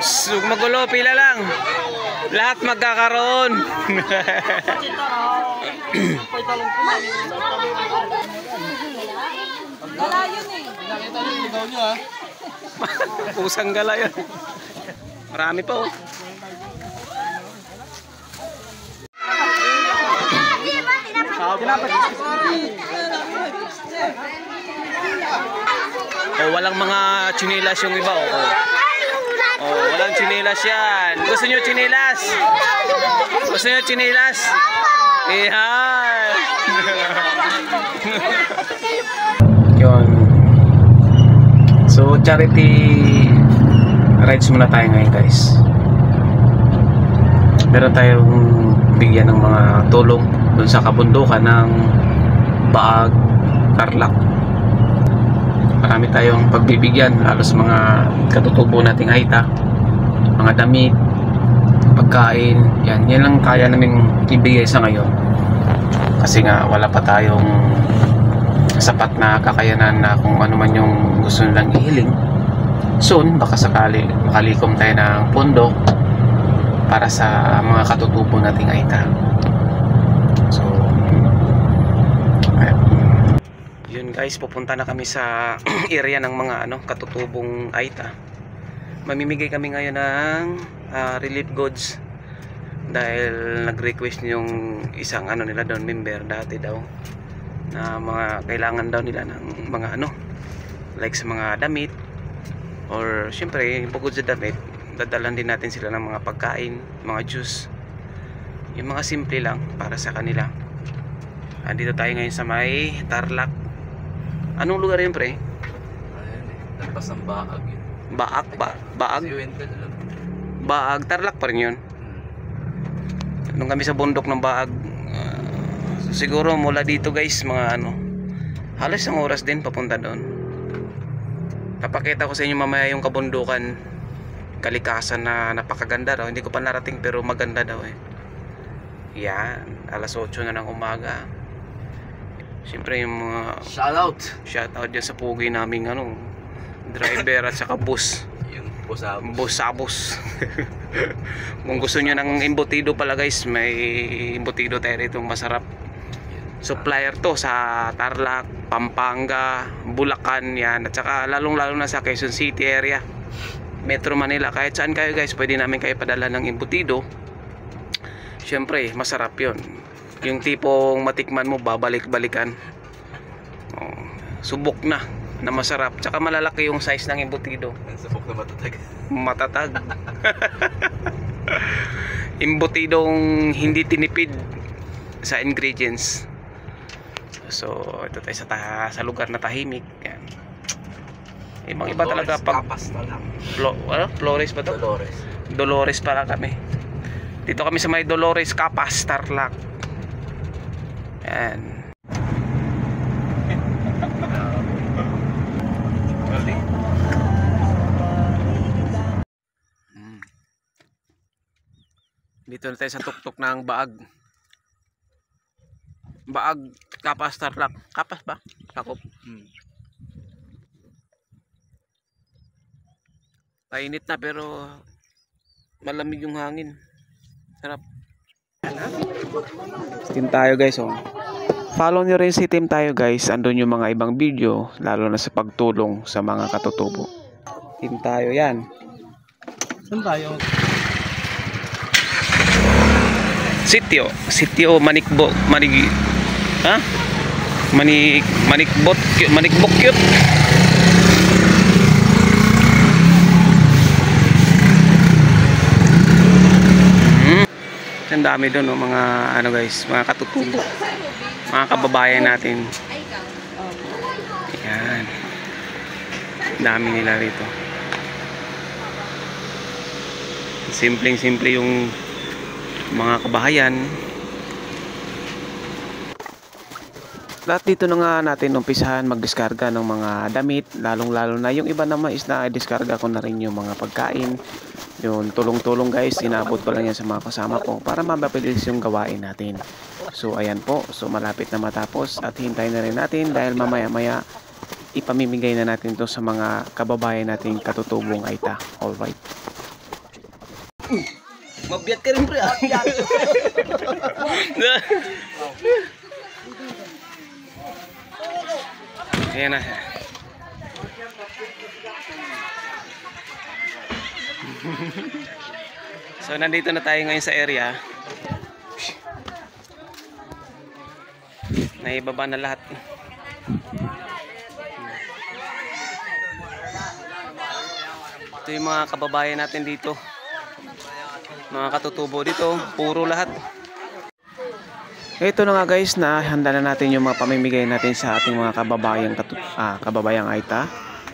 Huwag magulo, pila lang. Lahat magkakaroon. Gala yun eh. Nakita niyo yung ligaw niyo, ha? Pusang gala yun. Marami pa, oh. Oh, walang mga chinilas yung iba, oh. Oh, walang chinilas yan. Gusto nyo chinilas? Gusto nyo chinilas? Iyan. Yun. So, charity rides muna tayo ngayon, guys. Meron tayong bigyan ng mga tulong dun sa kabundukan ng Baag, Tarlac. Marami tayong pagbibigyan, lalo sa mga katutubo nating Aita, mga damit, pagkain. Yan lang kaya namin ibigay sa ngayon, kasi nga wala pa tayong sapat na kakayanan na kung ano man yung gusto nilang ihiling. Soon baka sakali makalikom tayo ng pondo para sa mga katutubo nating Aita. So yun guys, pupunta na kami sa area ng mga katutubong Aita. Mamimigay kami ngayon ng relief goods dahil nag-request yung isang nila doon, member dati daw, na mga kailangan daw nila ng mga like sa mga damit, or syempre bukod sa damit dadalan din natin sila ng mga pagkain, mga juice, yung mga simple lang para sa kanila. Andito tayo ngayon sa may Tarlac. Anong lugar yun, pre? Nagpas ng Baag yun. Baag ba? Baag? Baag, Tarlac pa rin yun. Nung kami sa bundok ng Baag, siguro mula dito guys, mga halos isang oras din papunta doon. Papakita ko sa inyo mamaya yung kabundukan, kalikasan na napakaganda daw. Hindi ko pa narating pero maganda daw eh. Yan, alas 8 na ng umaga. Siyempre yung mga shoutout dyan sa pugi naming driver at saka bus. Yung busabos. Busabos. Kung gusto nyo ng embutido pala guys, may embutido tayo rito masarap. Supplier to sa Tarlac, Pampanga, Bulacan, yan. At saka lalong lalo na sa Quezon City area, Metro Manila. Kahit saan kayo guys, pwede namin kayo padala ng embutido. Siyempre masarap yun, yung tipong matikman mo babalik-balikan. Subok na masarap. Tsaka malalaki yung size ng embutido. Subok na matatag. Embutidong hindi tinipid sa ingredients. So ito tayo sa lugar na tahimik. Yan. Ibang iba talaga pag Flores ba to? Dolores pala kami. Dito kami sa may Dolores, Capas, Tarlac. Yan. Dito na tayo sa tuktok ng Baag. Baag, Capas, Tarlac. Capas ba? Sakop. Painit na pero malamig yung hangin. Sarap. Team tayo guys, oh. Follow nyo rin si Team tayo guys. Andun yung mga ibang video, lalo na sa pagtulong sa mga katutubo. Team tayo yan. Saan tayo? Sitio Manikbo, Manikbokyot. Ang dami doon, mga guys, mga katutubo, mga kababayan natin. Yan, dami nila rito. Simpleng-simple yung mga kabahayan. Lahat dito na nga natin umpisahan magdiskarga ng mga damit, lalong-lalo na yung iba naman is na-diskarga ko na rin yung mga pagkain. Yun, tulong-tulong guys, inabot ko lang yan sa mga kasama ko para mapabilis yung gawain natin. So ayan po, so malapit na matapos at hintayin na rin natin dahil mamaya-maya ipamimigay na natin to sa mga kababayan nating katutubong Aita. Alright. Mabiyat ka rin, pre. Ayan na. So nandito na tayo ngayon sa area. Naibaba na lahat. Ito yung mga kababayan natin dito. Mga katutubo dito, puro lahat. Ito na nga guys, na handa na natin yung mga pamimigay natin sa ating mga kababayang Aita.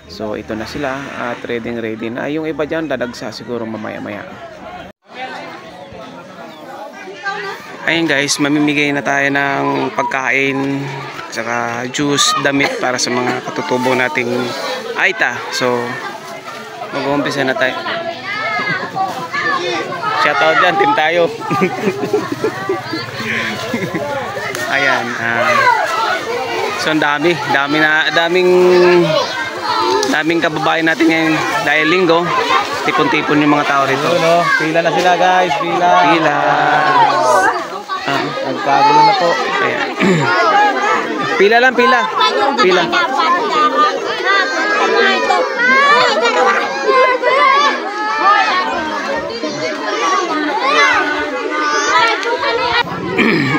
So ito na sila at ready na. Yung iba dyan dadagsa siguro mamaya-maya. Ayun guys, mamimigay na tayo ng pagkain, saka juice, damit para sa mga katutubo nating Aita. So mag-uumpisa na tayo. Shoutout dyan, team tayo. Ayan. So ang daming kababayan natin ngayon dahil linggo. Tipon-tipon yung mga tao rito. No, pila na sila guys, pila. Nagkagulo na po. Ayan. Pila lang, pila.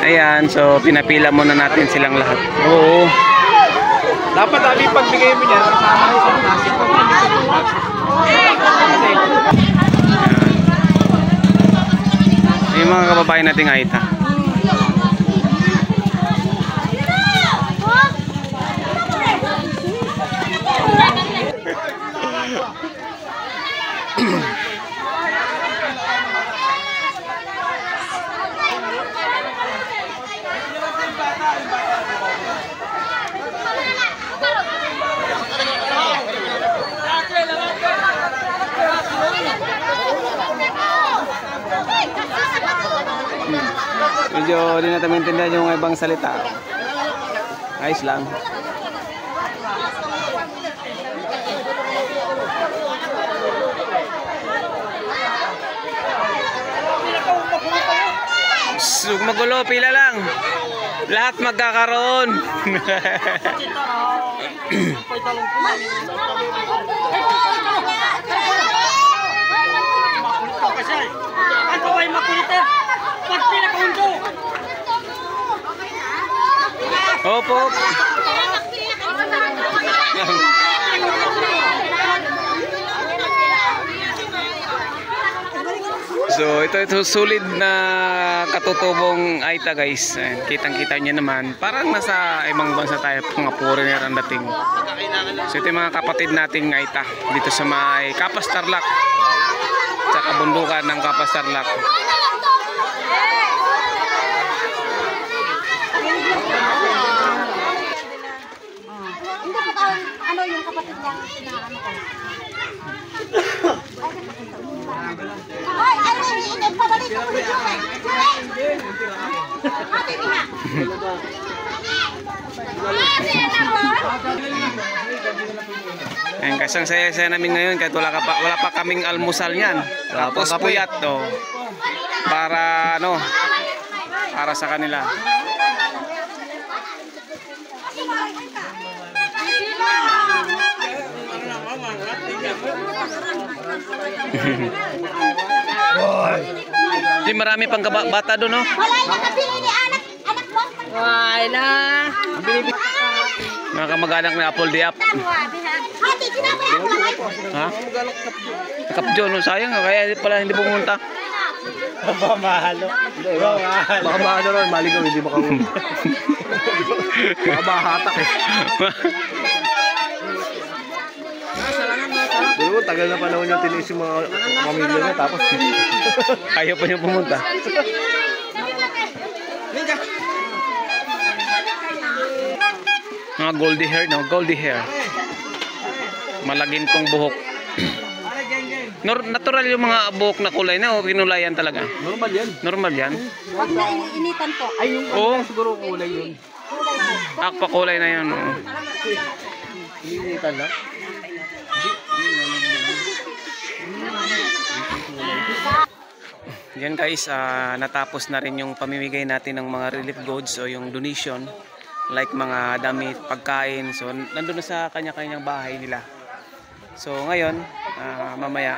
Ayan, so pinapila muna natin silang lahat. Oo. Dapat abi pagbigay mo niyan kasama mo sa plastic. Yung mga kababayan nating Aita. Medyo di natin maintindihan yung ibang salita. Ayos lang. Huwag magulo, pila lang. Lahat magkakaroon. Ako ay makulit. Pag pinakaundo. Opo. So ito sulit na katutubong Aita guys. Kitang-kita niyo naman. Parang nasa ibang bansa tayo, mga foreigner ang dating. So ito yung mga kapatid nating Aita dito sa may Kapas Tarlac. Sa kabundukan ng Kapas Tarlac. Ano yung kapatid niya sinaano ko? Ay, ay, pabalik ko dito. Ayan, kasang saya-saya namin ngayon kahit wala pa kaming almusal niyan. Tapos puyat to. Para para sa kanila. Di marami pang bata doon, no? Wala yung napili ni anak mo. Ay na. Mga kamag-anak ni Apple Diap. Hati, sinabay ako lang. Ha? Kapjo, no? Sayang, kaya pala hindi pumunta. Baka mahalo. Baka mahalo ron, maligaw, hindi makapunta. Baka mahatak eh. Pero tagal na panahon yung tinis yung mga pamilya niya, tapos Ayaw pa niya pumunta. Mga goldy hair, no? Goldy hair. Malagintong buhok. Natural yung mga buhok na kulay na o kinulayan talaga? normal yan. Normal yan? Pag nainitan po. Ay, yung Oo. siguro kulay yun. Akpa kulay na yun. Oo. Iniinitan lang. Yan guys, natapos na rin yung pamimigay natin ng mga relief goods o yung donation, like mga damit, pagkain. So nandun na sa kanya-kanyang bahay nila. So ngayon, mamaya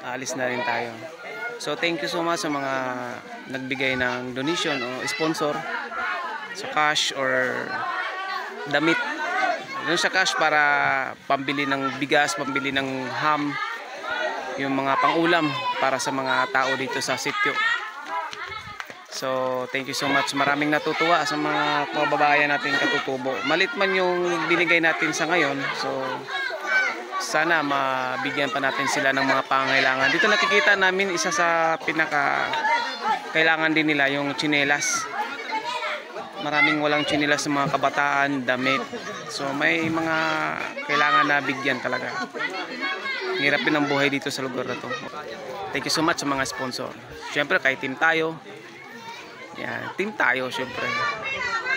alis na rin tayo. So thank you so much sa mga nagbigay ng donation o sponsor sa cash or damit. Yung sa cash para pambili ng bigas, pambili ng ham, yung mga pangulam para sa mga tao dito sa sitio. So thank you so much. Maraming natutuwa sa mga kababayan natin katutubo. Malit man yung binigay natin sa ngayon, so sana mabigyan pa natin sila ng mga pangangailangan. Dito nakikita namin isa sa pinaka kailangan din nila yung tsinelas. Maraming walang tsinelas sa mga kabataan, damit. So may mga kailangan na bigyan talaga. Hirap din ang buhay dito sa lugar na to. Thank you so much sa mga sponsor. Siyempre kay Team Tayo. Yan, Team Tayo siyempre.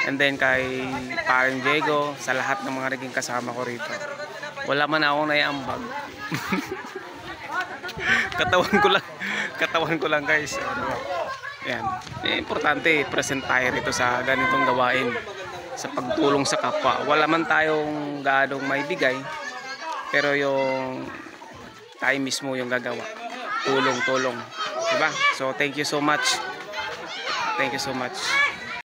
And then kay Parang Diego, sa lahat ng mga naging kasama ko rito. Wala man akong naiambag. Katawan ko lang guys. Yan. Importante present tayo rito sa ganitong gawain, sa pagtulong sa kapwa. Wala man tayong gaanong maibigay, pero yung tayo mismo yung gagawa. Tulong-tulong. Diba? So thank you so much. Thank you so much.